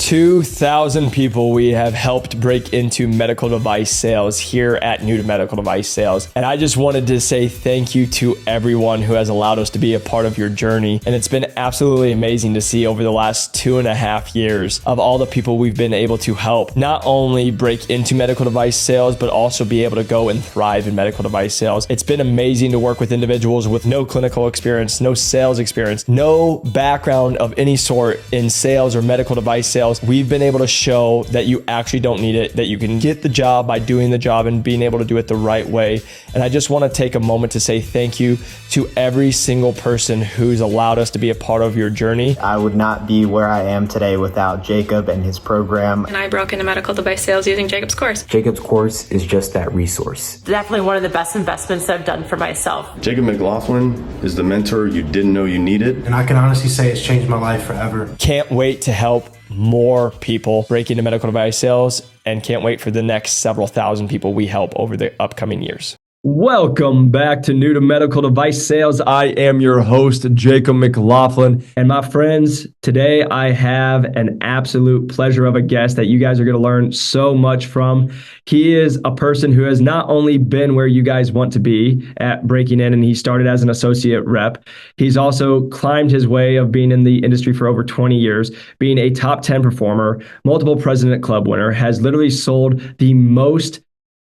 2,000 people we have helped break into medical device sales here at New to Medical Device Sales. And I just wanted to say thank you to everyone who has allowed us to be a part of your journey. And it's been absolutely amazing to see over the last 2.5 years of all the people we've been able to help not only break into medical device sales, but also be able to go and thrive in medical device sales. It's been amazing to work with individuals with no clinical experience, no sales experience, no background of any sort in sales or medical device sales. We've been able to show that you actually don't need it, that you can get the job by doing the job and being able to do it the right way. And I just want to take a moment to say thank you to every single person who's allowed us to be a part of your journey. I would not be where I am today without Jacob and his program. And I broke into medical device sales using Jacob's course. Jacob's course is just that resource. Definitely one of the best investments I've done for myself. Jacob McLaughlin is the mentor you didn't know you needed. And I can honestly say it's changed my life forever. Can't wait to help more people break into medical device sales, and can't wait for the next several thousand people we help over the upcoming years. Welcome back to New to Medical Device Sales. I am your host, Jacob McLaughlin. And my friends, today I have an absolute pleasure of a guest that you guys are going to learn so much from. He is a person who has not only been where you guys want to be at breaking in, and he started as an associate rep. He's also climbed his way of being in the industry for over 20 years, being a top 10 performer, multiple President Club winner, has literally sold the most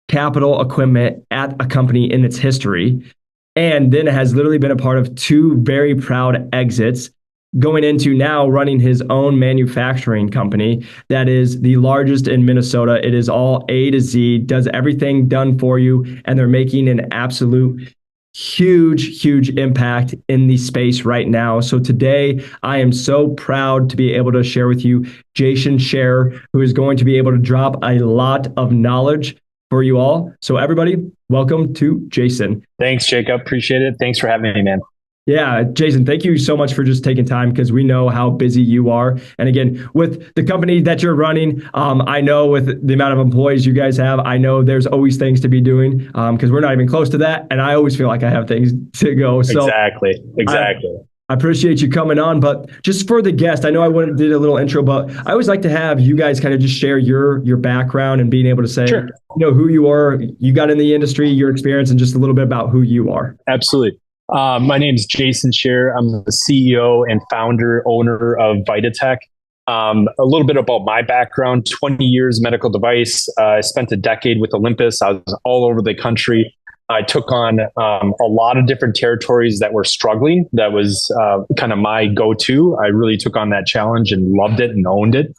capital equipment at a company in its history, and then has literally been a part of 2 very proud exits, going into now running his own manufacturing company that is the largest in Minnesota. It is all A to Z, does everything done for you, and they're making an absolute huge impact in the space right now. So today, I am so proud to be able to share with you Jason Scherer, who is going to be able to drop a lot of knowledge for you all. So everybody, welcome to Jason. Thanks, Jacob. Appreciate it. Thanks for having me, man. Yeah, Jason, thank you so much for just taking time, because we know how busy you are. And again, with the company that you're running, I know with the amount of employees you guys have, I know there's always things to be doing, because we're not even close to that. And I always feel like I have things to go. So Exactly. I appreciate you coming on, but just for the guest, I know I did a little intro, but I always like to have you guys kind of just share your background and being able to say, Sure, who you are, you got in the industry, your experience, and just a little bit about who you are. Absolutely. My name is Jason Scherer. I'm the CEO and owner of Vita. A little bit about my background: 20 years medical device. I spent a decade with Olympus. I was all over the country. I took on a lot of different territories that were struggling. That was kind of my go-to. I really took on that challenge and loved it and owned it.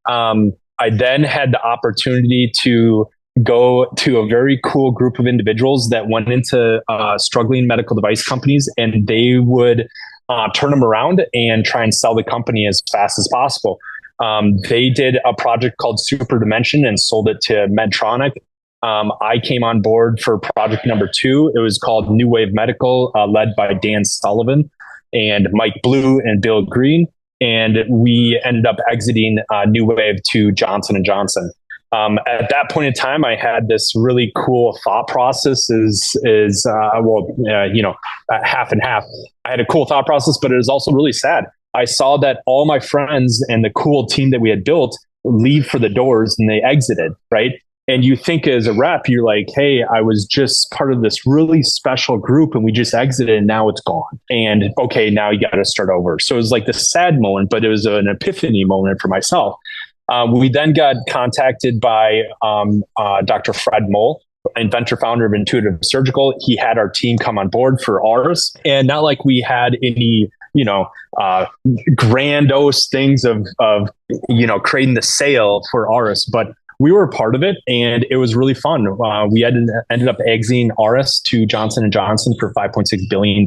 I then had the opportunity to go to a very cool group of individuals that went into struggling medical device companies, and they would turn them around and try and sell the company as fast as possible. They did a project called Super Dimension and sold it to Medtronic. I came on board for project number 2. It was called New Wave Medical, led by Dan Sullivan and Mike Blue and Bill Green. And we ended up exiting New Wave to Johnson & Johnson. At that point in time, I had this really cool thought process half and half. I had a cool thought process, but it was also really sad. I saw that all my friends and the cool team that we had built leave for the doors, and they exited, right? And you think as a rep, you're like, hey, I was just part of this really special group and we just exited and now it's gone. And okay, now you got to start over. So it was like this sad moment, but it was an epiphany moment for myself. We then got contacted by Dr. Fred Moll, inventor, founder of Intuitive Surgical. He had our team come on board for ours, and not like we had any, grandiose things of creating the sale for Auris, but we were a part of it, and it was really fun. We ended up exiting Auris to Johnson & Johnson for $5.6 billion.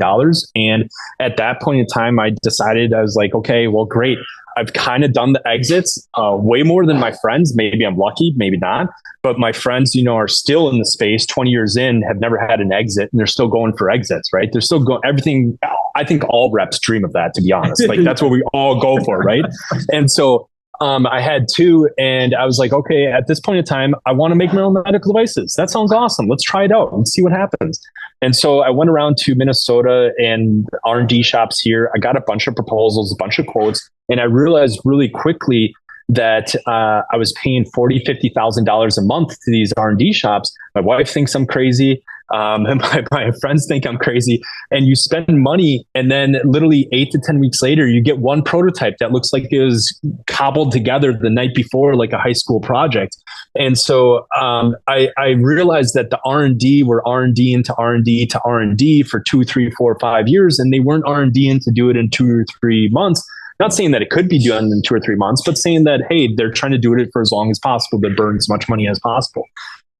And at that point in time, I decided, I was like, okay, well, great. I've kind of done the exits way more than my friends. Maybe I'm lucky, maybe not. But my friends, are still in the space 20 years in, have never had an exit, and they're still going for exits, right? They're still going, everything. I think all reps dream of that, to be honest. Like that's what we all go for, right? And so I had 2, and I was like, okay, at this point in time, I want to make my own medical devices. That sounds awesome. Let's try it out and see what happens. And so I went around to Minnesota and R&D shops here. I got a bunch of proposals, a bunch of quotes, and I realized really quickly that I was paying $40,000-$50,000 a month to these R&D shops. My wife thinks I'm crazy. And my friends think I'm crazy. And you spend money, and then literally 8 to 10 weeks later, you get one prototype that looks like it was cobbled together the night before, like a high school project. And so I realized that the R&D were R&D into R&D to R&D for 2, 3, 4, 5 years, and they weren't R&D in to do it in 2 or 3 months. Not saying that it could be done in 2 or 3 months, but saying that, hey, they're trying to do it for as long as possible to burn as much money as possible.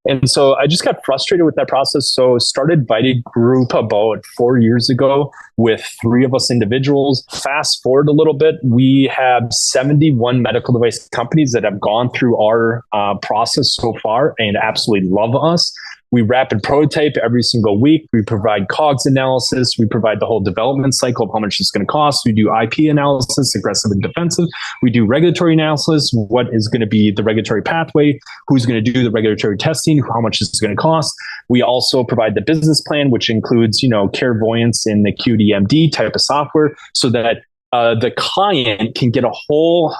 And so I just got frustrated with that process. So started Vita Group about 4 years ago with 3 of us individuals. Fast forward a little bit, we have 71 medical device companies that have gone through our process so far and absolutely love us. We rapid prototype every single week. We provide COGS analysis. We provide the whole development cycle of how much it's going to cost. We do IP analysis, aggressive and defensive. We do regulatory analysis. What is going to be the regulatory pathway? Who's going to do the regulatory testing? How much is it going to cost? We also provide the business plan, which includes, Clairvoyance and the QDMD type of software, so that the client can get a whole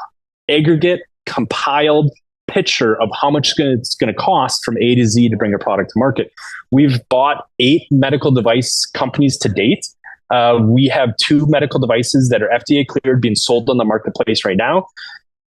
aggregate compiled picture of how much it's going to cost from A to Z to bring a product to market. We've bought 8 medical device companies to date. We have 2 medical devices that are FDA cleared being sold on the marketplace right now.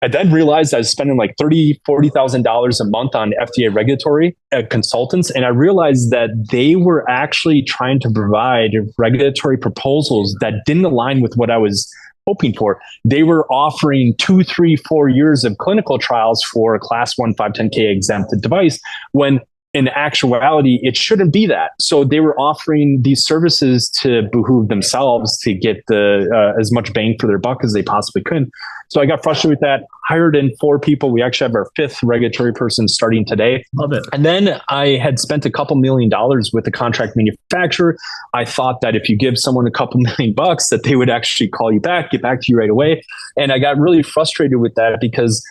I then realized I was spending like $30,000, $40,000 a month on FDA regulatory consultants. And I realized that they were actually trying to provide regulatory proposals that didn't align with what I was hoping for. They were offering 2, 3, 4 years of clinical trials for a class 1 510K exempted device, when in actuality, it shouldn't be that. So they were offering these services to behoove themselves to get as much bang for their buck as they possibly could. So I got frustrated with that, hired in 4 people. We actually have our 5th regulatory person starting today. Love it. And then I had spent a couple $1 million with a contract manufacturer. I thought that if you give someone a couple $1 million, that they would actually call you back, get back to you right away. And I got really frustrated with that because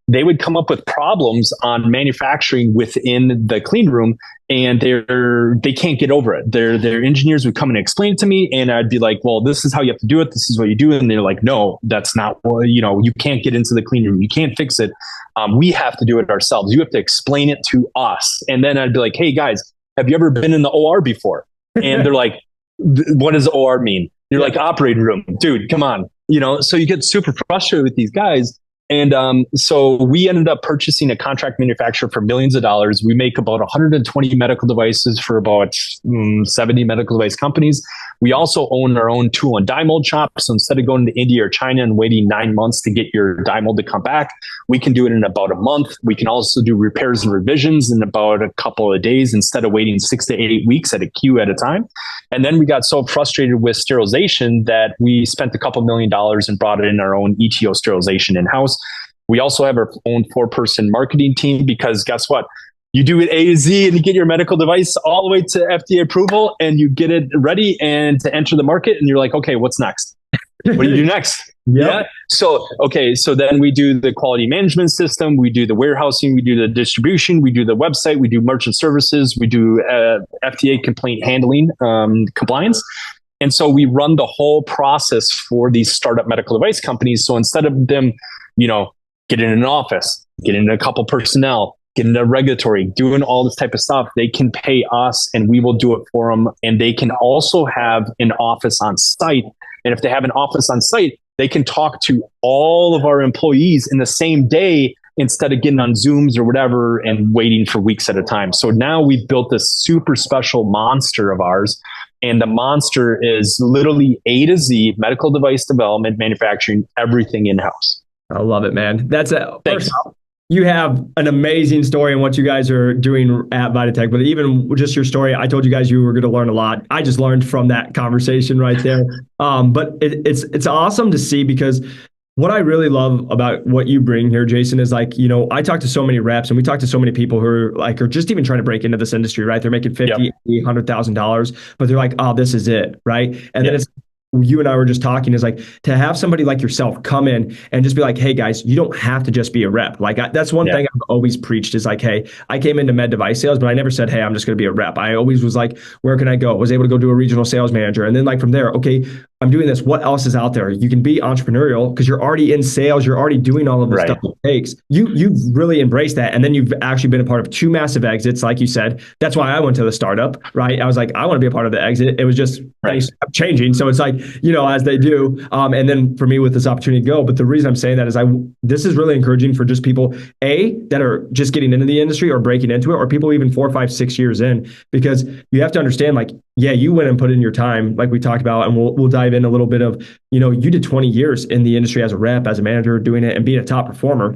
they would come up with problems on manufacturing within the clean room, and they can't get over it. Their engineers would come and explain it to me, and I'd be like, well, this is how you have to do it. This is what you do. And they're like, no, that's not, you can't get into the clean room. You can't fix it. We have to do it ourselves. You have to explain it to us. And then I'd be like, hey guys, have you ever been in the OR before? And they're like, what does OR mean? You're like, operating room, dude, come on. So you get super frustrated with these guys. And so we ended up purchasing a contract manufacturer for millions of dollars. We make about 120 medical devices for about 70 medical device companies. We also own our own tool and die mold shop. So instead of going to India or China and waiting 9 months to get your die mold to come back, we can do it in about a month. We can also do repairs and revisions in about a couple of days instead of waiting 6 to 8 weeks at a queue at a time. And then we got so frustrated with sterilization that we spent a couple $1 million and brought in our own ETO sterilization in-house. We also have our own 4-person marketing team, because guess what? You do it A to Z and you get your medical device all the way to FDA approval and you get it ready and to enter the market. And you're like, okay, what's next? What do you do next? Yeah. So then we do the quality management system. We do the warehousing. We do the distribution. We do the website. We do merchant services. We do FDA complaint handling, compliance. And so we run the whole process for these startup medical device companies. So instead of them, getting in an office, getting a couple personnel, getting a regulatory, doing all this type of stuff, they can pay us and we will do it for them. And they can also have an office on site. And if they have an office on site, they can talk to all of our employees in the same day instead of getting on Zooms or whatever and waiting for weeks at a time. So now we've built this super special monster of ours. And the monster is literally A to Z, medical device development, manufacturing, everything in-house. I love it, man. That's it. First off, you have an amazing story in what you guys are doing at VitaTech, but even just your story, I told you guys you were going to learn a lot. I just learned from that conversation right there. But it's awesome to see, because what I really love about what you bring here, Jason, is like, I talk to so many reps and we talk to so many people who are just even trying to break into this industry, right? They're making $50,000, $100,000, but they're like, oh, this is it, right? And then it's, you and I were just talking, is like to have somebody like yourself come in and just be like, hey guys, you don't have to just be a rep. Like that's one thing I've always preached is like, hey, I came into med device sales, but I never said, hey, I'm just going to be a rep. I always was like, where can I go? Was able to go do a regional sales manager. And then like from there, okay, I'm doing this. What else is out there? You can be entrepreneurial because you're already in sales. You're already doing all of the Right. stuff it takes. You've really embraced that. And then you've actually been a part of 2 massive exits, like you said. That's why I went to the startup, right? I was like, I want to be a part of the exit. It was just things kept changing. So it's like, as they do. And then for me with this opportunity to go. But the reason I'm saying that is this is really encouraging for just people, that are just getting into the industry or breaking into it, or people even 4, 5, 6 years in, because you have to understand, like, yeah, you went and put in your time, like we talked about, and we'll dive in a little bit of, you did 20 years in the industry as a rep, as a manager, doing it and being a top performer,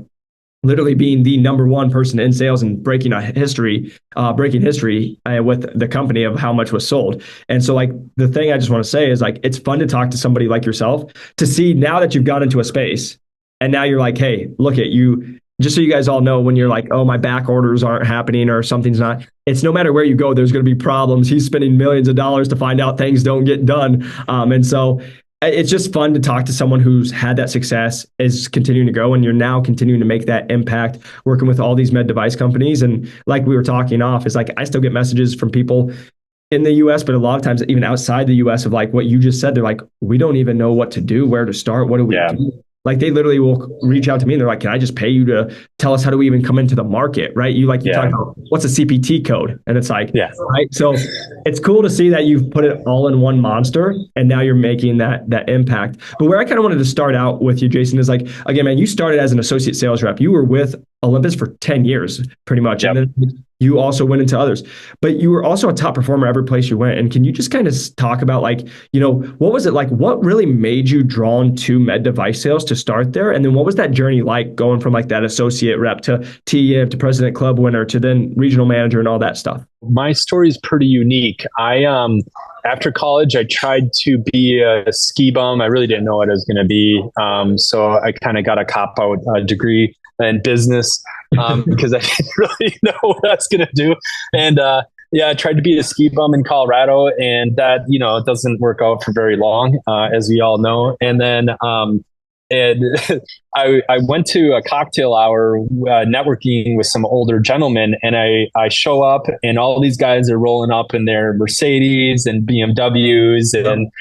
literally being the number one person in sales and breaking history with the company of how much was sold. And so, like, the thing I just want to say is, like, it's fun to talk to somebody like yourself to see now that you've gone into a space and now you're like, hey, look at you. Just so you guys all know, when you're like, oh, my back orders aren't happening or something's not, it's no matter where you go, there's going to be problems. He's spending millions of dollars to find out things don't get done. And so it's just fun to talk to someone who's had that success, is continuing to go, and you're now continuing to make that impact working with all these med device companies. And like we were talking off, is like, I still get messages from people in the US, but a lot of times even outside the US, of like what you just said. They're like, we don't even know what to do, where to start. What do we do? Like, they literally will reach out to me and they're like, can I just pay you to tell us how do we even come into the market? Right. You talk about what's a CPT code? And it's like, right. So it's cool to see that you've put it all in one monster and now you're making that impact. But where I kind of wanted to start out with you, Jason, is like, again, man, you started as an associate sales rep. You were with Olympus for 10 years, pretty much. Yep. And then you also went into others, but you were also a top performer every place you went. And can you just kind of talk about, like, what was it like? What really made you drawn to med device sales to start there? And then what was that journey like, going from like that associate rep to TM to president club winner to then regional manager and all that stuff? My story is pretty unique. After college, I tried to be a ski bum. I really didn't know what I was going to be. So I kind of got a cop-out degree in business because I didn't really know what I was going to do. And I tried to be a ski bum in Colorado, and that, it doesn't work out for very long, as we all know. And then I went to a cocktail hour networking with some older gentlemen, and I show up and all these guys are rolling up in their Mercedes and BMWs and,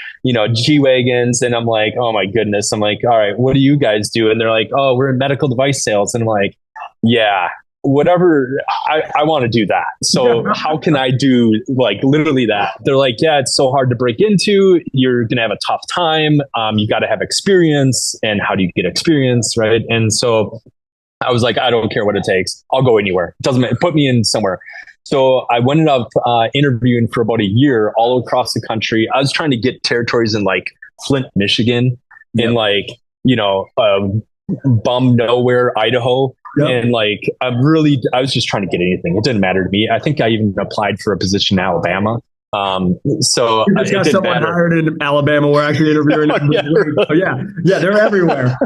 G-Wagons. And I'm like, oh my goodness. I'm like, all right, what do you guys do? And they're like, oh, we're in medical device sales. And I'm like, yeah, whatever. I want to do that. So how can I do like literally that? They're like, yeah, it's so hard to break into. You're going to have a tough time. You got to have experience. And how do you get experience? Right. And so I was like, I don't care what it takes. I'll go anywhere. It doesn't matter. Put me in somewhere. So I ended up interviewing for about a year all across the country. I was trying to get territories in like Flint, Michigan, in like, bum nowhere, Idaho. Yep. And like, I was just trying to get anything. It didn't matter to me. I think I even applied for a position in Alabama. So you just got someone hired in Alabama. We're actually interviewing. Yeah, they're everywhere.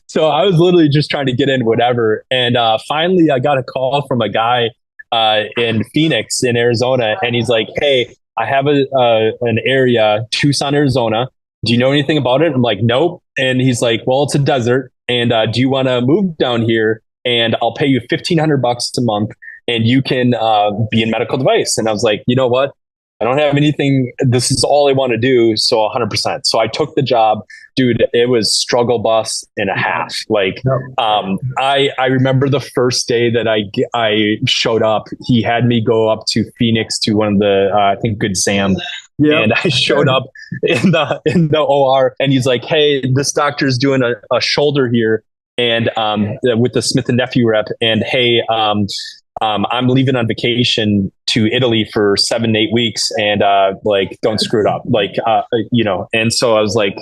So I was literally just trying to get in whatever. And finally, I got a call from a guy in Phoenix, in Arizona, and he's like, "Hey, I have an area, Tucson, Arizona. Do you know anything about it?" I'm like, "Nope." And he's like, "Well, it's a desert. And do you want to move down here? And I'll pay you $1,500 a month, and you can be in medical device." And I was like, you know what? I don't have anything. This is all I want to do. So 100%. So I took the job, dude. It was struggle bus and a half. Like, I remember the first day that I showed up, he had me go up to Phoenix to one of the, I think Good Sam. Yep. And I showed up in the OR, and he's like, "Hey, this doctor's doing a shoulder here, and with the Smith and Nephew rep, and hey, I'm leaving on vacation to Italy for 7-8 weeks, and like, don't screw it up, like, And so I was like,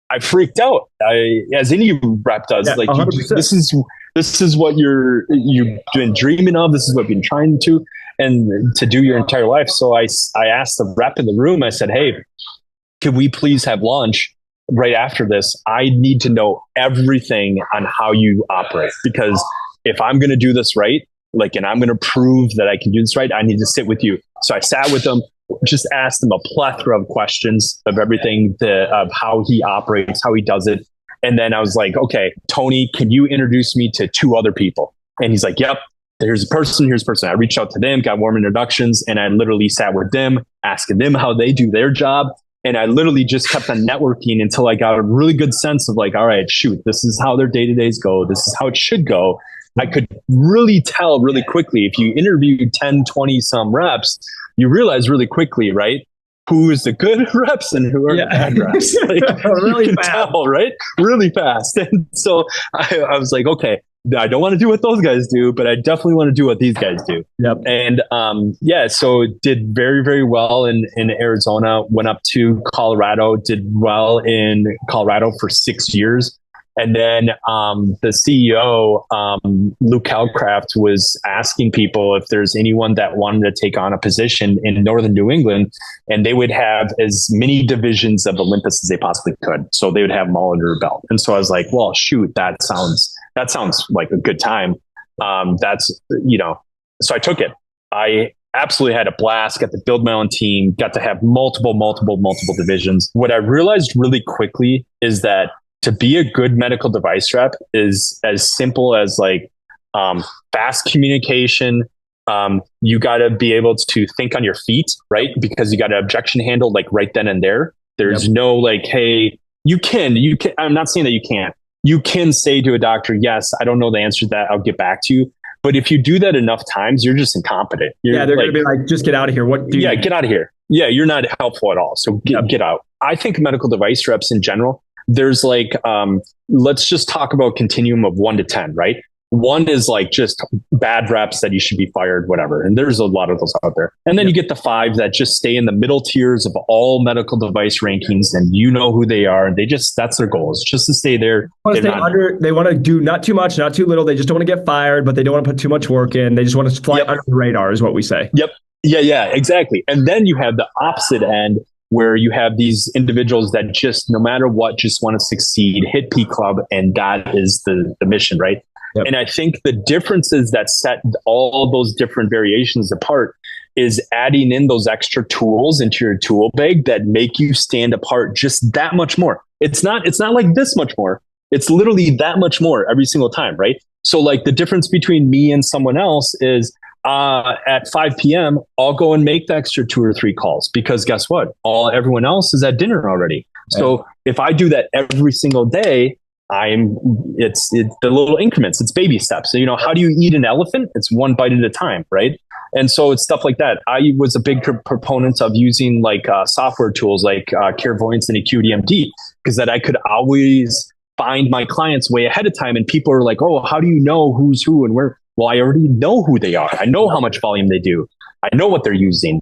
I freaked out, as any rep does. Like, this is what you've been dreaming of. This is what you've been trying to do your entire life. So I asked the rep in the room, I said, "Hey, could we please have lunch right after this? I need to know everything on how you operate, because if I'm going to do this right, like, and I'm going to prove that I can do this right, I need to sit with you." So I sat with him, just asked him a plethora of questions of everything, of how he operates, how he does it. And then I was like, "Okay, Tony, can you introduce me to 2 other people?" And he's like, "Yep. Here's a person. I reached out to them, got warm introductions, and I literally sat with them, asking them how they do their job. And I literally just kept on networking until I got a really good sense of like, all right, shoot, this is how their day-to-days go. This is how it should go. I could really tell really quickly. If you interviewed 10, 20 some reps, you realize really quickly, right? Who is the good reps and who are the bad reps? Like, really fast, tell, right? Really fast. And so I was like, okay, I don't want to do what those guys do, but I definitely want to do what these guys do. Yep. And so did very, very well in Arizona, went up to Colorado, did well in Colorado for 6 years. And then the CEO, Luke Calcraft, was asking people if there's anyone that wanted to take on a position in Northern New England, and they would have as many divisions of Olympus as they possibly could. So they would have them all under their belt. And so I was like, well, shoot, that sounds like a good time. So I took it. I absolutely had a blast, got to build my own team, got to have multiple divisions. What I realized really quickly is that to be a good medical device rep is as simple as like fast communication. You got to be able to think on your feet, right? Because you got to objection handle like right then and there. There's no like, hey, you can. I'm not saying that you can't. You can say to a doctor, yes, I don't know the answer to that. I'll get back to you. But if you do that enough times, you're just incompetent. They're going to be like, just get out of here. Get out of here. Yeah, you're not helpful at all. So get out. I think medical device reps in general, there's like, let's just talk about continuum of 1 to 10, right? 1 is like just bad reps that you should be fired, whatever. And there's a lot of those out there. And then you get the 5 that just stay in the middle tiers of all medical device rankings, and you know who they are. And that's their goal, is just to stay there. They want to do not too much, not too little. They just don't want to get fired, but they don't want to put too much work in. They just want to fly under the radar, is what we say. Yep. Yeah, exactly. And then you have the opposite end, where you have these individuals that just, no matter what, just want to succeed, hit P Club, and that is the mission, right? Yep. And I think the differences that set all those different variations apart is adding in those extra tools into your tool bag that make you stand apart just that much more. It's not like this much more. It's literally that much more every single time, right? So like the difference between me and someone else is at 5 p.m., I'll go and make the extra 2 or 3 calls, because guess what? Everyone else is at dinner already. Yeah. So if I do that every single day, it's the little increments, it's baby steps. So, how do you eat an elephant? It's 1 bite at a time, right? And so it's stuff like that. I was a big proponent of using like software tools like Clairvoyance and AcuityMD, because that I could always find my clients way ahead of time. And people are like, oh, how do you know who's who and where? Well, I already know who they are. I know how much volume they do. I know what they're using,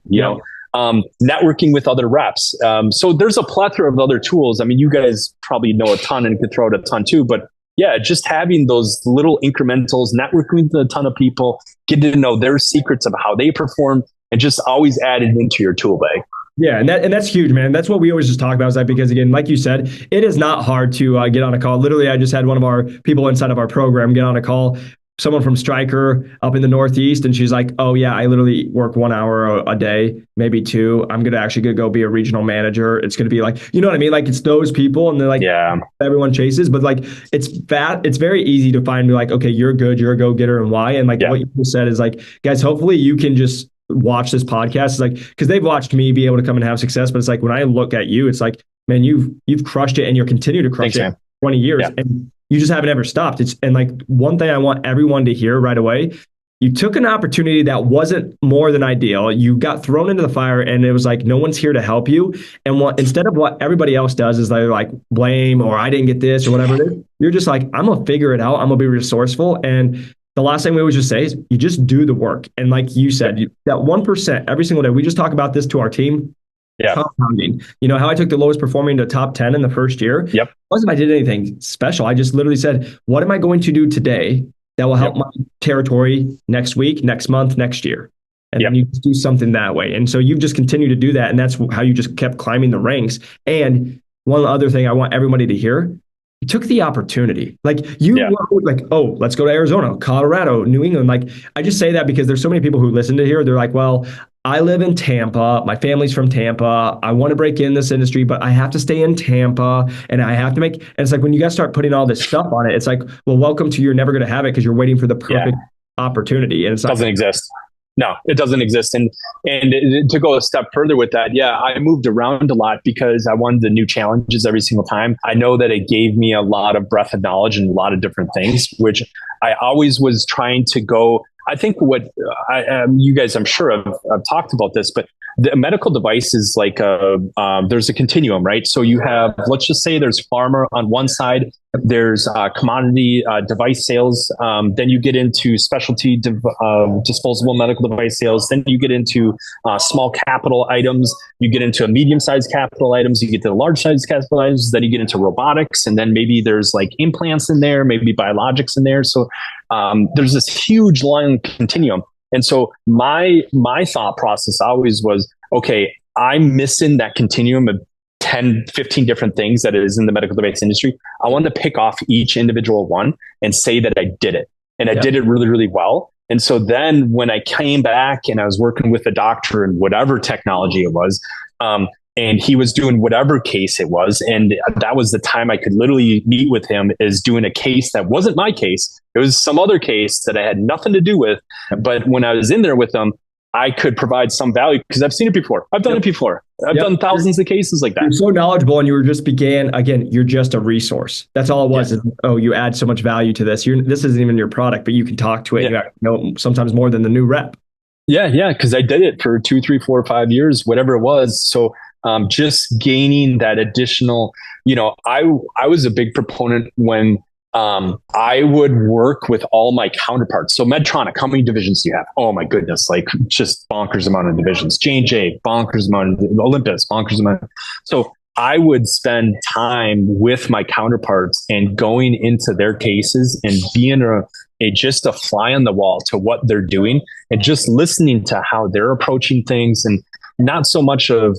networking with other reps. So there's a plethora of other tools. I mean, you guys probably know a ton and could throw out a ton too, but yeah, just having those little incrementals, networking with a ton of people, getting to know their secrets of how they perform, and just always add it into your tool bag. Yeah, and that's huge, man. That's what we always just talk about, is that, because again, like you said, it is not hard to get on a call. Literally, I just had one of our people inside of our program get on a call, someone from Stryker up in the Northeast, and she's like, oh yeah, I literally work 1 hour a day, maybe 2. I'm going to actually go be a regional manager. It's going to be like, you know what I mean? Like, it's those people, and they're like, everyone chases, but like, it's very easy to find, like, okay, you're good, you're a go-getter, and why? And like what you just said is like, guys, hopefully you can just watch this podcast. It's like, because they've watched me be able to come and have success, but it's like, when I look at you, it's like, man, you've crushed it, and you'll continue to crush it. 20 years. And you just haven't ever stopped. And like, one thing I want everyone to hear right away, you took an opportunity that wasn't more than ideal. You got thrown into the fire, and it was like, no one's here to help you. And instead of what everybody else does is they're like, blame, or I didn't get this, or whatever it is, you're just like, I'm going to figure it out. I'm going to be resourceful. And the last thing we always just say is, you just do the work. And like you said, that 1% every single day, we just talk about this to our team. Yeah. Compounding. You know how I took the lowest performing to top 10 in the first year? Yep. It wasn't I did anything special. I just literally said, what am I going to do today that will help my territory next week, next month, next year? And then you just do something that way. And so you've just continued to do that. And that's how you just kept climbing the ranks. And one other thing I want everybody to hear, you took the opportunity. Like you were like, oh, let's go to Arizona, Colorado, New England. Like, I just say that because there's so many people who listen to here. They're like, well, I live in Tampa. My family's from Tampa. I want to break in this industry, but I have to stay in Tampa, and I have to make, and it's like, when you guys start putting all this stuff on it, it's like, well, welcome to, you're never going to have it, because you're waiting for the perfect opportunity. And it's doesn't exist. No, it doesn't exist. And to go a step further with that, yeah, I moved around a lot because I wanted the new challenges every single time. I know that it gave me a lot of breadth of knowledge and a lot of different things, which I always was trying to go. I think what you guys, I'm sure, have talked about this, but the medical device is like there's a continuum, right? So you have, let's just say there's pharma on one side, there's commodity device sales, then you get into specialty disposable medical device sales, then you get into small capital items, you get into medium-sized capital items, you get to the large-sized capital items, then you get into robotics, and then maybe there's like implants in there, maybe biologics in there. So there's this huge line continuum. And so my thought process always was, okay, I'm missing that continuum of 10, 15 different things that it is in the medical device industry. I wanted to pick off each individual one and say that I did it. And I did it really, really well. And so then when I came back and I was working with a doctor and whatever technology it was, and he was doing whatever case it was. And that was the time I could literally meet with him, is doing a case that wasn't my case. It was some other case that I had nothing to do with. But when I was in there with him, I could provide some value because I've seen it before. I've done it before. I've done thousands of cases like that. You're so knowledgeable, and you were just again, you're just a resource. That's all it was. Is, you add so much value to this. This isn't even your product, but you can talk to it. You know, sometimes more than the new rep. Yeah, because I did it for 2, 3, 4, 5 years, whatever it was. So just gaining that additional, I was a big proponent when I would work with all my counterparts. So Medtronic, how many divisions do you have? Oh my goodness, like just bonkers amount of divisions. J&J, bonkers amount of Olympus, bonkers amount. So I would spend time with my counterparts and going into their cases and being just a fly on the wall to what they're doing and just listening to how they're approaching things, and not so much of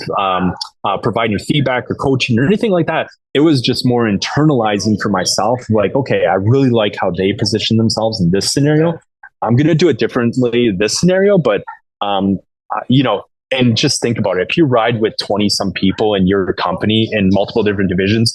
providing feedback or coaching or anything like that. It was just more internalizing for myself. Like, okay, I really like how they position themselves in this scenario. I'm going to do it differently in this scenario, but and just think about it. If you ride with 20 some people in your company in multiple different divisions,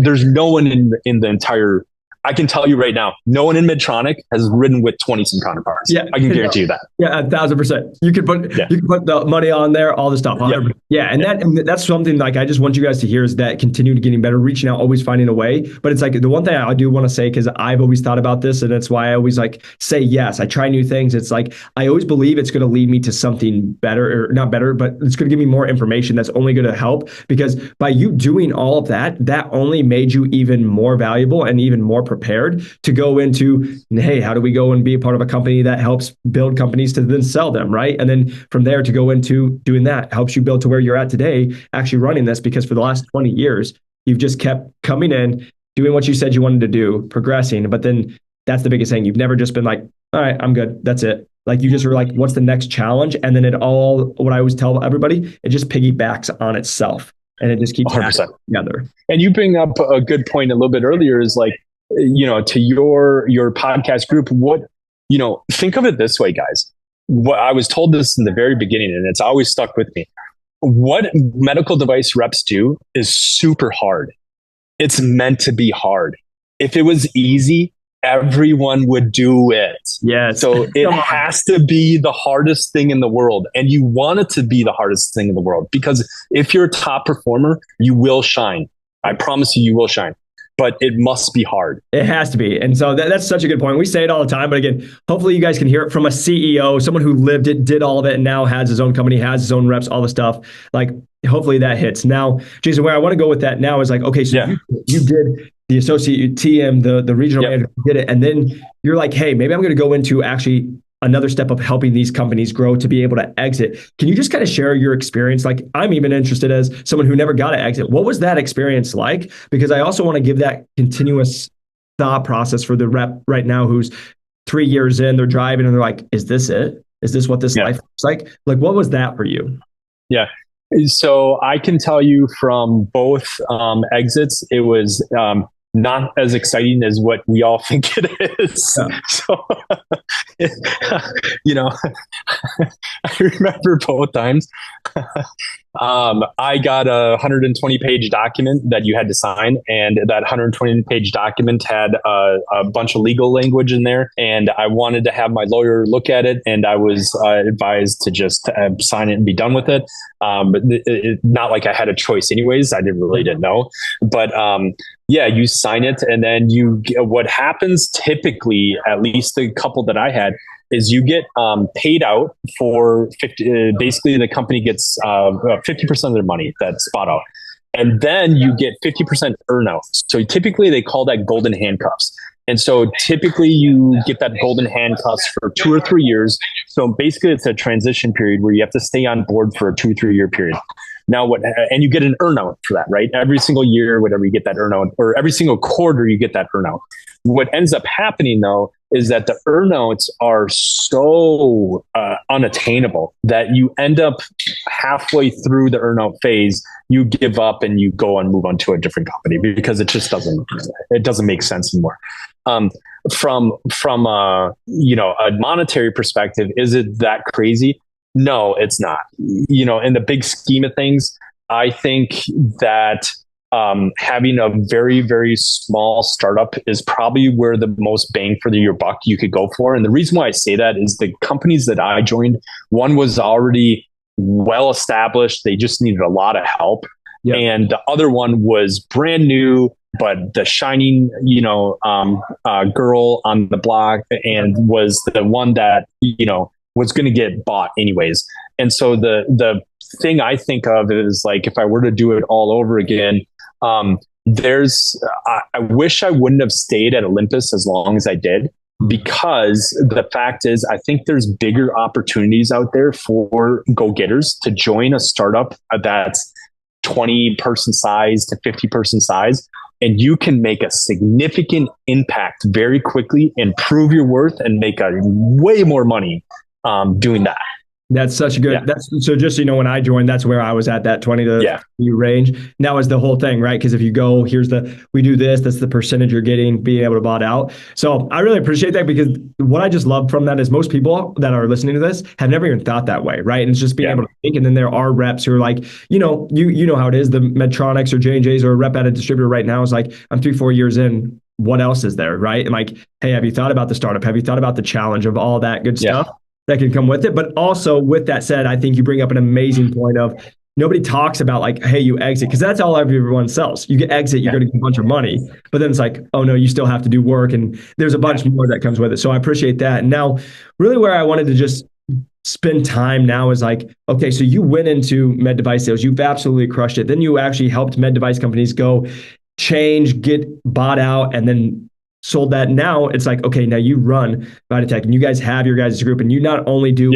there's no one in the entire, I can tell you right now, no one in Medtronic has ridden with 20 some counterparts. Yeah, I can guarantee you that. Yeah, 1,000%. You could put the money on there, all the stuff. Yeah, and that's something like I just want you guys to hear, is that continue to getting better, reaching out, always finding a way. But it's like the one thing I do want to say, because I've always thought about this, and that's why I always like say yes. I try new things. It's like I always believe it's going to lead me to something better, or not better, but it's going to give me more information that's only going to help. Because by you doing all of that, that only made you even more valuable and even more prepared to go into, hey, how do we go and be a part of a company that helps build companies to then sell them, right? And then from there to go into doing that helps you build to where you're at today, actually running this, because for the last 20 years, you've just kept coming in, doing what you said you wanted to do, progressing. But then that's the biggest thing. You've never just been like, all right, I'm good. That's it. Like you just were like, what's the next challenge? And then what I always tell everybody, it just piggybacks on itself, and it just keeps 100% together. And you bring up a good point a little bit earlier, is like, to your podcast group, think of it this way, guys. What I was told this in the very beginning, and it's always stuck with me. What medical device reps do is super hard. It's meant to be hard. If it was easy, everyone would do it. Yeah. So it has to be the hardest thing in the world. And you want it to be the hardest thing in the world, because if you're a top performer, you will shine. I promise you will shine. But it must be hard. It has to be. And so that's such a good point. We say it all the time, but again, hopefully you guys can hear it from a CEO, someone who lived it, did all of it, and now has his own company, has his own reps, all the stuff. Like, hopefully that hits. Now, Jason, where I want to go with that now is like, okay, so you did the associate TM, the regional manager did it. And then you're like, hey, maybe I'm going to go into actually another step of helping these companies grow to be able to exit. Can you just kind of share your experience? Like, I'm even interested as someone who never got to exit. What was that experience like? Because I also want to give that continuous thought process for the rep right now who's 3 years in, they're driving and they're like, is this it? Is this what this life looks like? Like, what was that for you? Yeah. So I can tell you from both exits, it was not as exciting as what we all think it is. Yeah. So, I remember both times. I got a 120-page document that you had to sign, and that 120-page document had a bunch of legal language in there, and I wanted to have my lawyer look at it, and I was advised to just sign it and be done with it. Not like I had a choice anyways. I didn't know. But yeah, you sign it, and then what happens typically, at least the couple that I had, is you get paid out for 50, basically the company gets 50% of their money that's spot out. And then you get 50% earnout. So typically they call that golden handcuffs. And so typically you get that golden handcuffs for 2 or 3 years. So basically it's a transition period where you have to stay on board for a 2 or 3 year period. Now and you get an earnout for that, right? Every single year, whatever, you get that earnout, or every single quarter you get that earnout. What ends up happening though is that the earnouts are so unattainable that you end up halfway through the earnout phase, you give up and you go and move on to a different company because it just doesn't make sense anymore. From a monetary perspective, is it that crazy? No, it's not. In the big scheme of things, I think that having a very, very small startup is probably where the most bang for your buck you could go for. And the reason why I say that is the companies that I joined, one was already well established. They just needed a lot of help. Yep. And the other one was brand new, but the shining, girl on the block, and was the one that, was going to get bought anyways. And so the thing I think of is like, if I were to do it all over again, I wish I wouldn't have stayed at Olympus as long as I did, because the fact is, I think there's bigger opportunities out there for go-getters to join a startup that's 20-person size to 50-person size. And you can make a significant impact very quickly and prove your worth and make way more money doing that. That's such a good, so just, when I joined, that's where I was at, that 20 to 50 range. And that was the whole thing, right? Because if you go, we do this, that's the percentage you're getting, being able to bot out. So I really appreciate that, because what I just love from that is most people that are listening to this have never even thought that way, right? And it's just being able to think. And then there are reps who are like, you know how it is, the Medtronics or J&J's or a rep at a distributor right now is like, I'm 3-4 years in. What else is there, right? And like, hey, have you thought about the startup? Have you thought about the challenge of all that good stuff that can come with it? But also, with that said, I think you bring up an amazing point of nobody talks about like, hey, you exit, because that's all everyone sells. You get exit, you're going to get a bunch of money, but then it's like, oh no, you still have to do work, and there's a bunch more that comes with it. So I appreciate that. And now, really, where I wanted to just spend time now is like, okay, so you went into med device sales, you've absolutely crushed it. Then you actually helped med device companies go change, get bought out, and then sold that. Now it's like, okay, now you run Vita, and you guys have your guys' group, and you not only do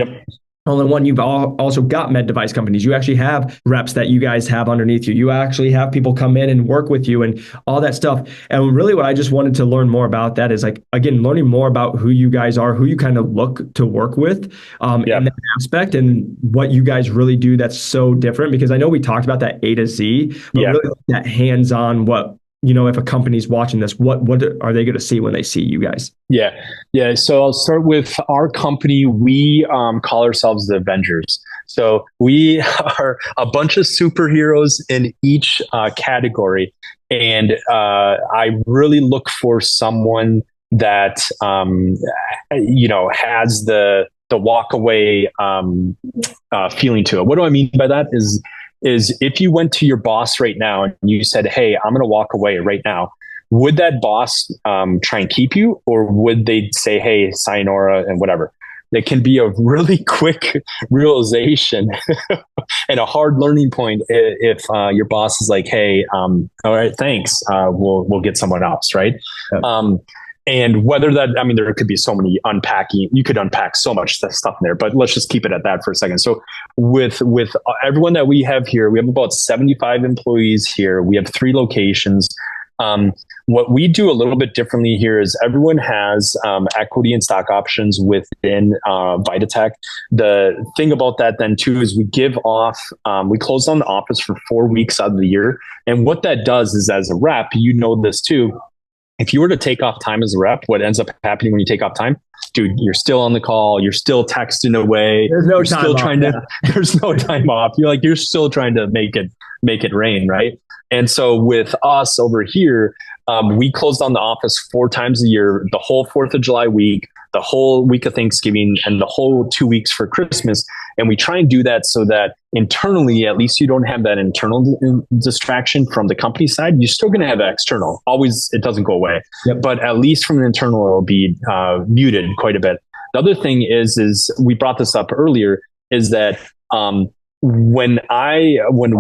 all in one, you've also got med device companies. You actually have reps that you guys have underneath you. You actually have people come in and work with you and all that stuff. And really what I just wanted to learn more about that is like, again, learning more about who you guys are, who you kind of look to work with in that aspect, and what you guys really do that's so different. Because I know we talked about that A to Z, but really that hands-on, what, if a company's watching this, what are they going to see when they see you guys? Yeah. So I'll start with our company. We call ourselves the Avengers. So we are a bunch of superheroes in each category. And I really look for someone that, has the walk away feeling to it. What do I mean by that is if you went to your boss right now and you said, hey, I'm going to walk away right now, would that boss try and keep you, or would they say, hey, sayonara and whatever? That can be a really quick realization and a hard learning point if your boss is like, hey, all right, thanks. We'll get someone else, right? And whether that, there could be so many you could unpack so much stuff in there, but let's just keep it at that for a second. So with everyone that we have here, we have about 75 employees here. We have 3 locations. What we do a little bit differently here is everyone has equity and stock options within Vita. The thing about that then too is we give off, we close down the office for 4 weeks out of the year. And what that does is, as a rep, this too, if you were to take off time as a rep, what ends up happening when you take off time, dude, you're still on the call, you're still texting away. There's no you're time still off, trying to, there's no time off. You're still trying to make it rain. Right. And so with us over here, we close down the office 4 times a year, the whole 4th of July week, the whole week of Thanksgiving, and the whole 2 weeks for Christmas. And we try and do that so that internally, at least you don't have that internal distraction from the company side. You're still going to have external. Always, it doesn't go away. Yep. But at least from the internal, it'll be muted quite a bit. The other thing is we brought this up earlier, is that when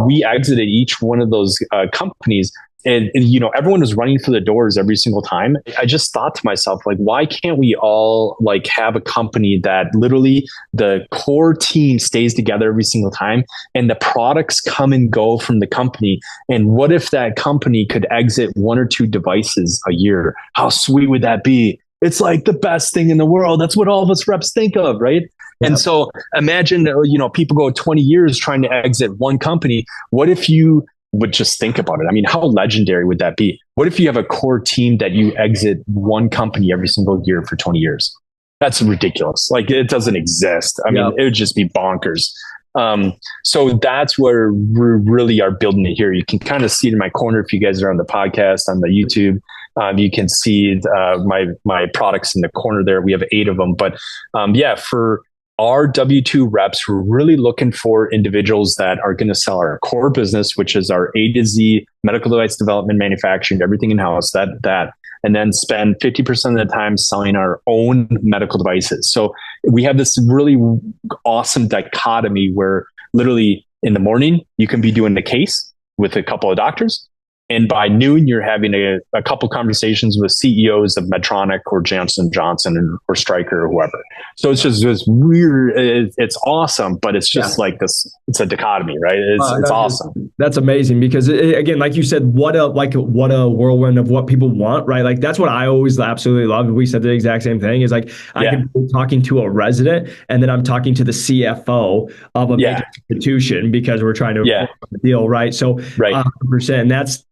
we exited each one of those companies, and everyone was running for the doors every single time, I just thought to myself, like, why can't we all like have a company that literally the core team stays together every single time and the products come and go from the company? And what if that company could exit 1 or 2 devices a year? How sweet would that be? It's like the best thing in the world. That's what all of us reps think of, right? Yeah. And so imagine, people go 20 years trying to exit one company. What if you would just think about it? I mean, how legendary would that be? What if you have a core team that you exit one company every single year for 20 years? That's ridiculous. Like, it doesn't exist. I mean, it would just be bonkers. So that's where we really are building it here. You can kind of see it in my corner if you guys are on the podcast, on the YouTube. You can see my products in the corner there. We have 8 of them. But for our W-2 reps, we're really looking for individuals that are going to sell our core business, which is our A to Z medical device development, manufacturing, everything in-house, and then spend 50% of the time selling our own medical devices. So we have this really awesome dichotomy where literally in the morning, you can be doing the case with a couple of doctors. And by noon, you're having a couple conversations with CEOs of Medtronic or Johnson & Johnson or Stryker or whoever. So it's just this weird, it's awesome, but it's just like this, it's a dichotomy, right? It's awesome. That's amazing because again, like you said, what a whirlwind of what people want, right? Like that's what I always absolutely love. We said the exact same thing is like, I can be talking to a resident and then I'm talking to the CFO of a major institution because we're trying to the deal, right? So 100%. And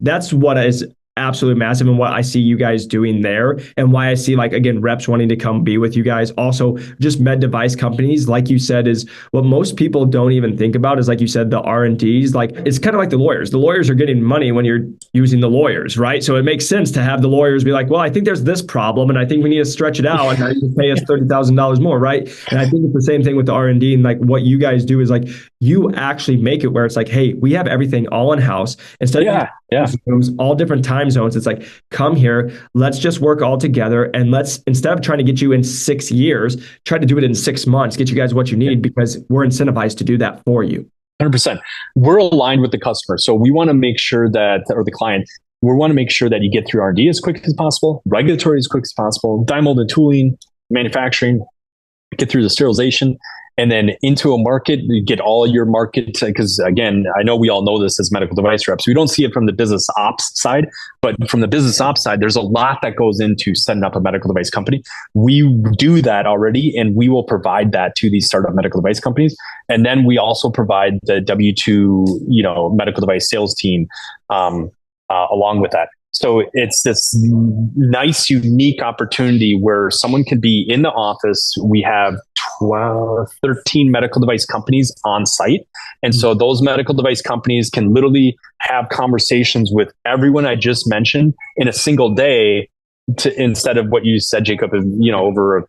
that's what is absolutely massive and what I see you guys doing there and why I see like, again, reps wanting to come be with you guys. Also just med device companies, like you said, is what most people don't even think about is like you said, the R&Ds, like it's kind of like the lawyers. The lawyers are getting money when you're using the lawyers, right? So it makes sense to have the lawyers be like, well, I think there's this problem and I think we need to stretch it out and now you can pay us $30,000 more, right? And I think it's the same thing with the R&D and like what you guys do is like, you actually make it where it's like, hey, we have everything all in-house instead of Zooms, all different time zones. It's like, come here, let's just work all together and let's, instead of trying to get you in 6 years, try to do it in 6 months, get you guys what you need because we're incentivized to do that for you. 100%. We're aligned with the customer. So we want to make sure that, or the client, we want to make sure that you get through R&D as quick as possible, regulatory as quick as possible, die molded tooling, manufacturing, get through the sterilization, and then into a market, you get all your market, because again, I know we all know this as medical device reps. We don't see it from the business ops side, but from the business ops side, there's a lot that goes into setting up a medical device company. We do that already, and we will provide that to these startup medical device companies. And then we also provide the W-2, medical device sales team along with that. So it's this nice, unique opportunity where someone can be in the office. We have 13 medical device companies on site. And so those medical device companies can literally have conversations with everyone I just mentioned in a single day instead of what you said, Jacob, over,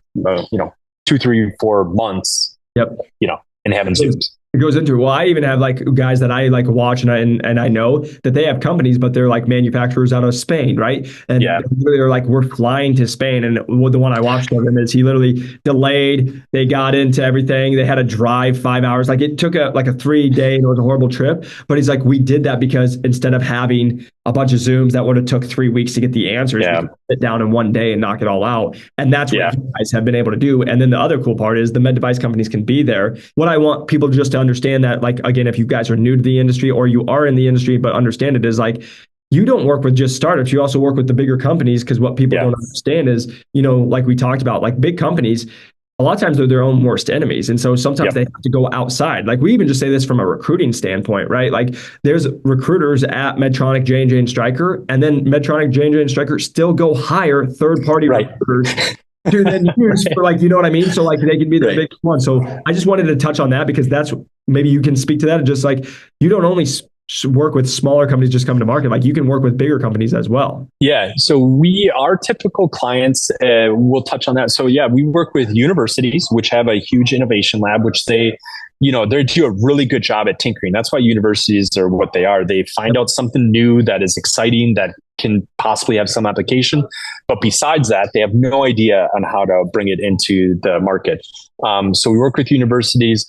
2, 3, 4 months, and having Zooms. It goes into, well, I even have like guys that I like watch and I know that they have companies, but they're like manufacturers out of Spain, right? And they're like, we're flying to Spain. And the one I watched of him is he literally delayed. They got into everything. They had to drive 5 hours. Like it took a 3-day and it was a horrible trip. But he's like, we did that because instead of having a bunch of Zooms that would have took 3 weeks to get the answers, we could sit down in 1 day and knock it all out. And that's what you guys have been able to do. And then the other cool part is the med device companies can be there. What I want people just to understand that, like, again, if you guys are new to the industry or you are in the industry, but understand it is like, you don't work with just startups. You also work with the bigger companies because what people don't understand is, like we talked about, like big companies, a lot of times they're their own worst enemies. And so sometimes they have to go outside. Like we even just say this from a recruiting standpoint, right? Like there's recruiters at Medtronic, J&J, and Stryker, and then Medtronic, J&J, and Stryker still go hire third-party recruiters to then use for, like, you know what I mean? So like they can be the big one. So I just wanted to touch on that because that's, maybe you can speak to that. Just like you don't only work with smaller companies just coming to market, like you can work with bigger companies as well. Yeah. So our typical clients, we'll touch on that. So yeah, we work with universities, which have a huge innovation lab, which they do a really good job at tinkering. That's why universities are what they are. They find out something new that is exciting, that can possibly have some application. But besides that, they have no idea on how to bring it into the market. So we work with universities,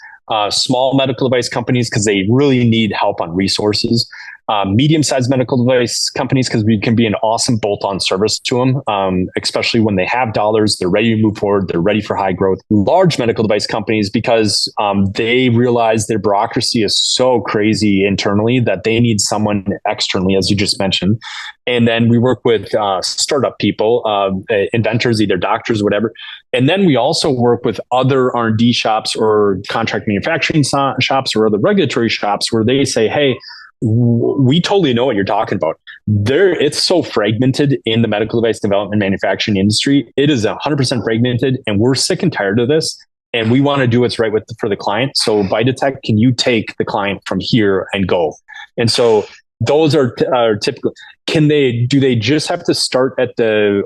small medical device companies, because they really need help on resources. Medium-sized medical device companies, because we can be an awesome bolt-on service to them, especially when they have dollars, they're ready to move forward, they're ready for high growth. Large medical device companies, because they realize their bureaucracy is so crazy internally that they need someone externally, as you just mentioned. And then we work with startup people, inventors, either doctors or whatever. And then we also work with other R&D shops or contract manufacturing shops or other regulatory shops where they say, hey, we totally know what you're talking about. It's so fragmented in the medical device development manufacturing industry. It is 100% fragmented, and we're sick and tired of this. And we want to do what's right for the client. So Vitatech, can you take the client from here and go? And so those are typical. Do they just have to start at the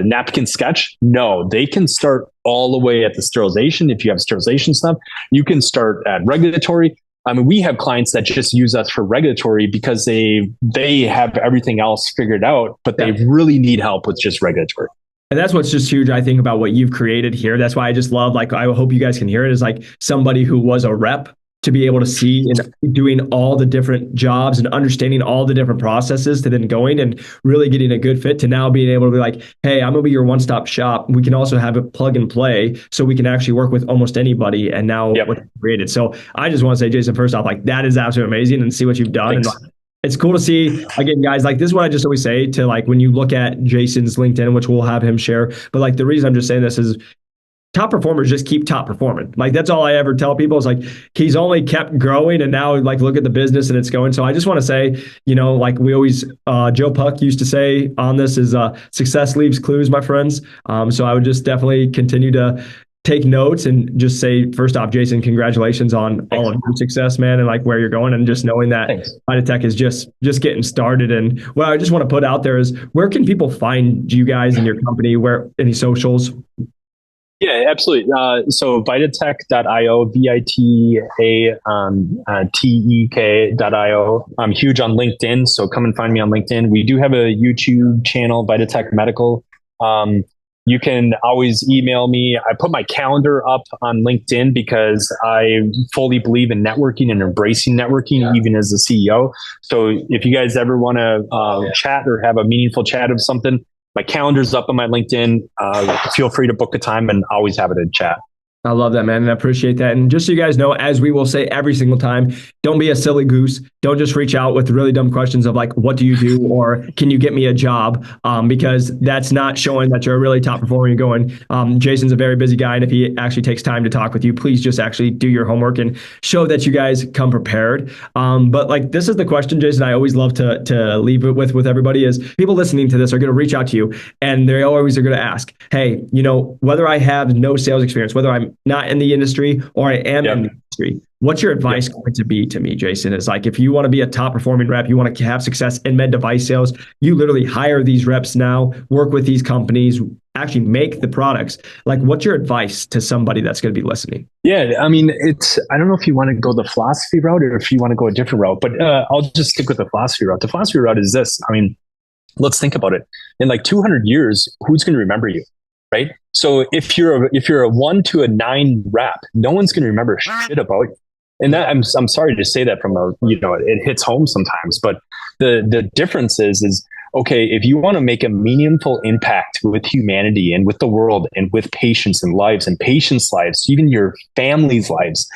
napkin sketch? No, they can start all the way at the sterilization. If you have sterilization stuff, you can start at regulatory. I mean, we have clients that just use us for regulatory because they have everything else figured out, but they really need help with just regulatory. And that's what's just huge, I think, about what you've created here. That's why I just love, like, I hope you guys can hear it, is like somebody who was a rep to be able to see and doing all the different jobs and understanding all the different processes to then going and really getting a good fit to now being able to be like, hey, I'm going to be your one-stop shop. We can also have it plug and play so we can actually work with almost anybody. And now what you've created. So I just want to say, Jason, first off, like that is absolutely amazing, and see what you've done. Thanks. And it's cool to see, again, guys, like this is what I just always say to, like, when you look at Jason's LinkedIn, which we'll have him share. But like the reason I'm just saying this is top performers just keep top performing. Like that's all I ever tell people is like, he's only kept growing, and now like look at the business and it's going. So I just want to say, you know, like we always, Joe Puck used to say on this is success leaves clues, my friends. So I would just definitely continue to take notes and just say, first off, Jason, congratulations on all of your success, man, and like where you're going, and just knowing that Vitatech is just getting started. And what I just want to put out there is, where can people find you guys and your company? Where, any socials? Yeah, absolutely. So Vitatech.io, Vitatech.io. I'm huge on LinkedIn, so come and find me on LinkedIn. We do have a YouTube channel, Vitatech Medical. You can always email me. I put my calendar up on LinkedIn because I fully believe in networking and embracing networking, even as a CEO. So if you guys ever want to chat or have a meaningful chat of something, my calendar's up on my LinkedIn. Feel free to book a time, and always have it in chat. I love that, man, and I appreciate that. And just so you guys know, as we will say every single time, don't be a silly goose. Don't just reach out with really dumb questions of like, what do you do? Or can you get me a job? Because that's not showing that you're a really top performer. You're going, Jason's a very busy guy, and if he actually takes time to talk with you, please just actually do your homework and show that you guys come prepared. But like, this is the question, Jason, I always love to leave it with everybody is, people listening to this are going to reach out to you, and they always are going to ask, hey, you know, whether I have no sales experience, whether I'm not in the industry or I am in the industry, what's your advice going to be to me, Jason? Is like, if you want to be a top performing rep, you want to have success in med device sales, you literally hire these reps now, work with these companies, actually make the products. Like, what's your advice to somebody that's going to be listening? Yeah, I mean, I don't know if you want to go the philosophy route or if you want to go a different route, but I'll just stick with the philosophy route. The philosophy route is this. I mean, let's think about it. In like 200 years, who's going to remember you? Right. So if you're a 1 to a 9 rep, no one's going to remember shit about you. And that I'm sorry to say that from it hits home sometimes, but the difference is okay, if you want to make a meaningful impact with humanity and with the world and with patients and lives and patients' lives, even your family's lives,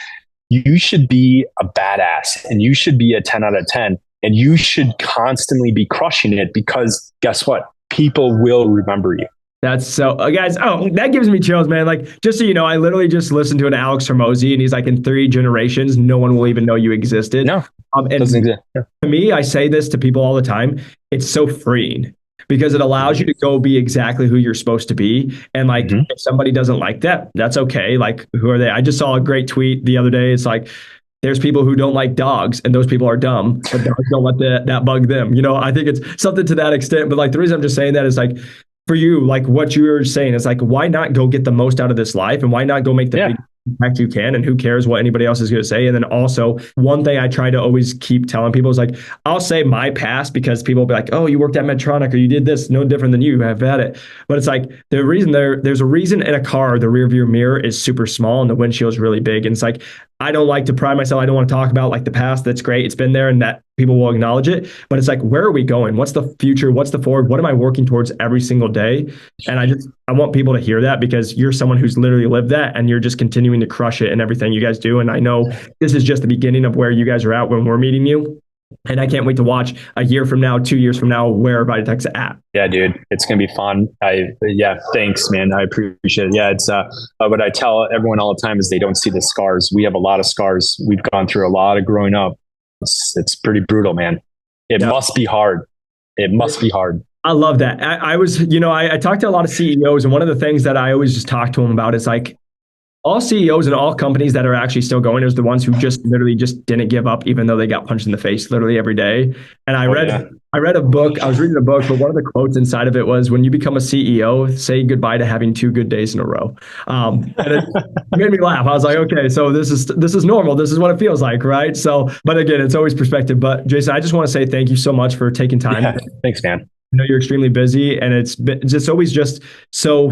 you should be a badass, and you should be a 10 out of 10, and you should constantly be crushing it, because guess what? People will remember you. That's so, guys. Oh, that gives me chills, man. Like, just so you know, I literally just listened to an Alex Hormozy, and he's like, in 3 generations, no one will even know you existed. No, And doesn't exist. Yeah. to me, I say this to people all the time. It's so freeing because it allows you to go be exactly who you're supposed to be. And like, if somebody doesn't like that, that's okay. Like, who are they? I just saw a great tweet the other day. It's like, there's people who don't like dogs, and those people are dumb, but dogs don't let that bug them. You know, I think it's something to that extent. But like, the reason I'm just saying that is like, for you, like what you were saying is like, why not go get the most out of this life, and why not go make the big impact you can, and who cares what anybody else is going to say. And then also, one thing I try to always keep telling people is like, I'll say my past because people will be like, oh, you worked at Medtronic or you did this, no different than you have had it. But it's like, the reason there's a reason in a car the rear view mirror is super small and the windshield is really big. And it's like, I don't like to pride myself. I don't want to talk about like the past. That's great. It's been there and that people will acknowledge it. But it's like, where are we going? What's the future? What's the forward? What am I working towards every single day? And I want people to hear that because you're someone who's literally lived that, and you're just continuing to crush it in everything you guys do. And I know this is just the beginning of where you guys are at when we're meeting you. And I can't wait to watch a year from now, 2 years from now, where Vitatech's at. Yeah, dude, it's going to be fun. Thanks, man. I appreciate it. Yeah, it's what I tell everyone all the time is they don't see the scars. We have a lot of scars. We've gone through a lot of growing up. It's pretty brutal, man. It must be hard. It must be hard. I love that. I talked to a lot of CEOs, and one of the things that I always just talk to them about is like, all CEOs and all companies that are actually still going is the ones who just literally just didn't give up, even though they got punched in the face literally every day. And I read a book. I was reading a book, but one of the quotes inside of it was, when you become a CEO, say goodbye to having 2 good days in a row. And it made me laugh. I was like, okay, so this is normal. This is what it feels like, right? So, but again, it's always perspective. But Jason, I just want to say thank you so much for taking time. Yeah, thanks, man. I know you're extremely busy, and it's always just so.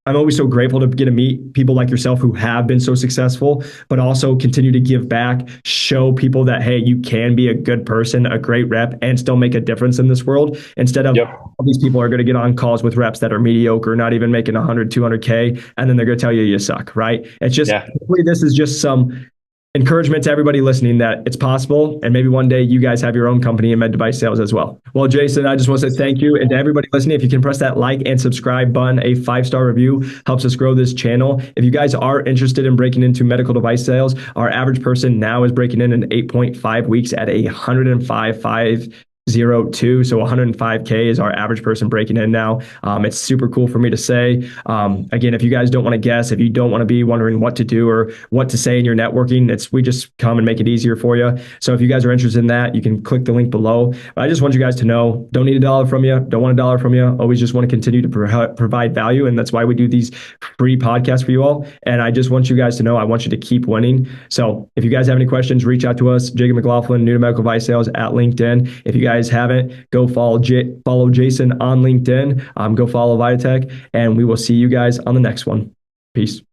I'm always so grateful to get to meet people like yourself who have been so successful, but also continue to give back, show people that, hey, you can be a good person, a great rep, and still make a difference in this world. Instead of all these people are going to get on calls with reps that are mediocre, not even making 100, 200K, and then they're going to tell you suck, right? It's just, hopefully this is just some encouragement to everybody listening that it's possible, and maybe one day you guys have your own company in med device sales as well. Well, Jason, I just want to say thank you, and to everybody listening, if you can press that like and subscribe button, a 5-star review helps us grow this channel. If you guys are interested in breaking into medical device sales, our average person now is breaking in 8.5 weeks at 105.502. So 105K is our average person breaking in now. It's super cool for me to say. Again, if you guys don't want to guess, if you don't want to be wondering what to do or what to say in your networking, we just come and make it easier for you. So if you guys are interested in that, you can click the link below. I just want you guys to know, don't need $1 from you, don't want $1 from you. Always just want to continue to provide value. And that's why we do these free podcasts for you all. And I just want you guys to know, I want you to keep winning. So if you guys have any questions, reach out to us, Jacob McLaughlin, new to medical device sales at LinkedIn. If you guys haven't, go follow Jason on LinkedIn. Go follow Vitatech, and we will see you guys on the next one. Peace.